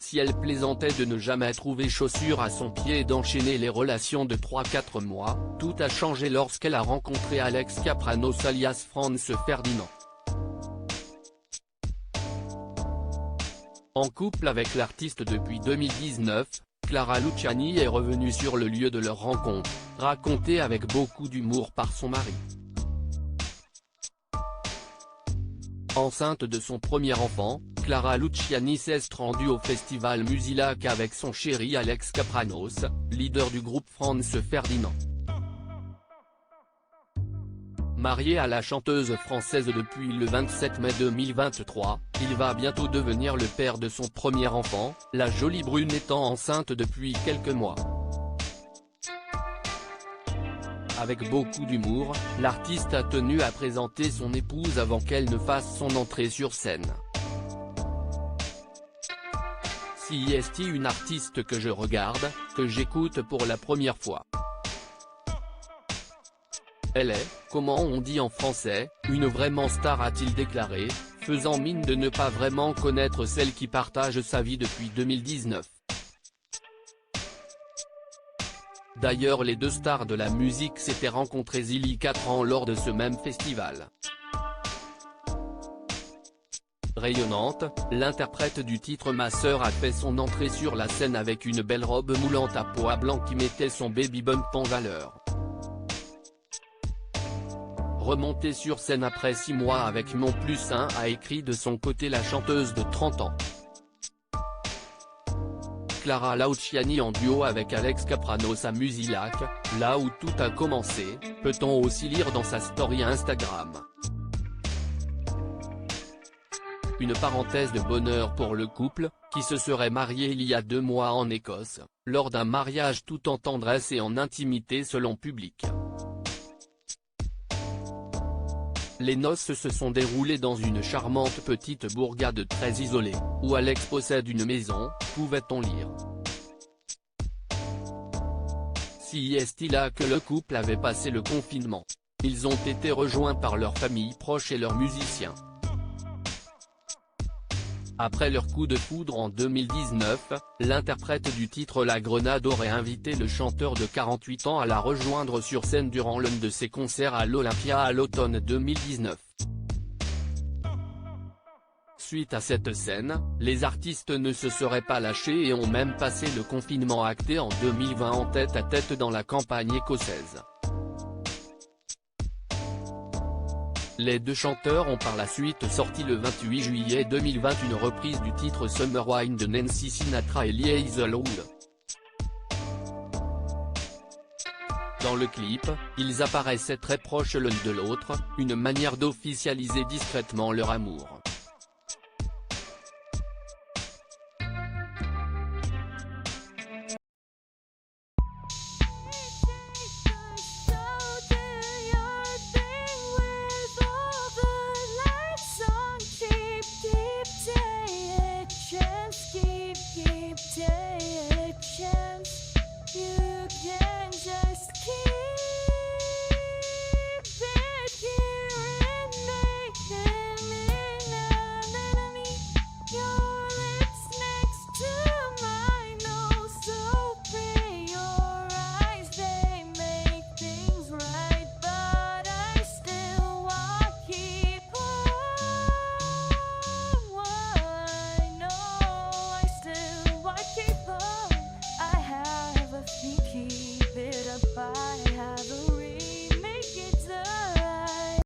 si elle plaisantait de ne jamais trouver chaussures à son pied et d'enchaîner les relations de 3-4 mois, tout a changé lorsqu'elle a rencontré Alex Kapranos alias Franz Ferdinand. En couple avec l'artiste depuis 2019, Clara Luciani est revenue sur le lieu de leur rencontre, racontée avec beaucoup d'humour par son mari. Enceinte de son premier enfant, Clara Luciani s'est rendue au festival Musilac avec son chéri Alex Kapranos, leader du groupe Franz Ferdinand. Marié à la chanteuse française depuis le 27 mai 2023, il va bientôt devenir le père de son premier enfant, la jolie brune étant enceinte depuis quelques mois. Avec beaucoup d'humour, l'artiste a tenu à présenter son épouse avant qu'elle ne fasse son entrée sur scène. Si est une artiste que je regarde, que j'écoute pour la première fois. Elle est, comment on dit en français, une vraiment star, a-t-il déclaré, faisant mine de ne pas vraiment connaître celle qui partage sa vie depuis 2019. D'ailleurs les deux stars de la musique s'étaient rencontrées il y a 4 ans lors de ce même festival. Rayonnante, l'interprète du titre Ma sœur a fait son entrée sur la scène avec une belle robe moulante à pois blanc qui mettait son baby bump en valeur. Remontée sur scène après 6 mois avec Mon Plus 1, a écrit de son côté la chanteuse de 30 ans. Clara Luciani en duo avec Alex Kapranos à Musilac, là où tout a commencé, peut-on aussi lire dans sa story Instagram. Une parenthèse de bonheur pour le couple, qui se serait marié il y a 2 mois en Écosse, lors d'un mariage tout en tendresse et en intimité selon Public. Les noces se sont déroulées dans une charmante petite bourgade très isolée, où Alex possède une maison, pouvait-on lire. Si est-il là que le couple avait passé le confinement. Ils ont été rejoints par leurs familles proches et leurs musiciens. Après leur coup de foudre en 2019, l'interprète du titre La Grenade aurait invité le chanteur de 48 ans à la rejoindre sur scène durant l'un de ses concerts à l'Olympia à l'automne 2019. Suite à cette scène, les artistes ne se seraient pas lâchés et ont même passé le confinement acté en 2020 en tête-à-tête dans la campagne écossaise. Les deux chanteurs ont par la suite sorti le 28 juillet 2020 une reprise du titre Summer Wine de Nancy Sinatra et Lee Hazelwood. Dans le clip, ils apparaissaient très proches l'un de l'autre, une manière d'officialiser discrètement leur amour.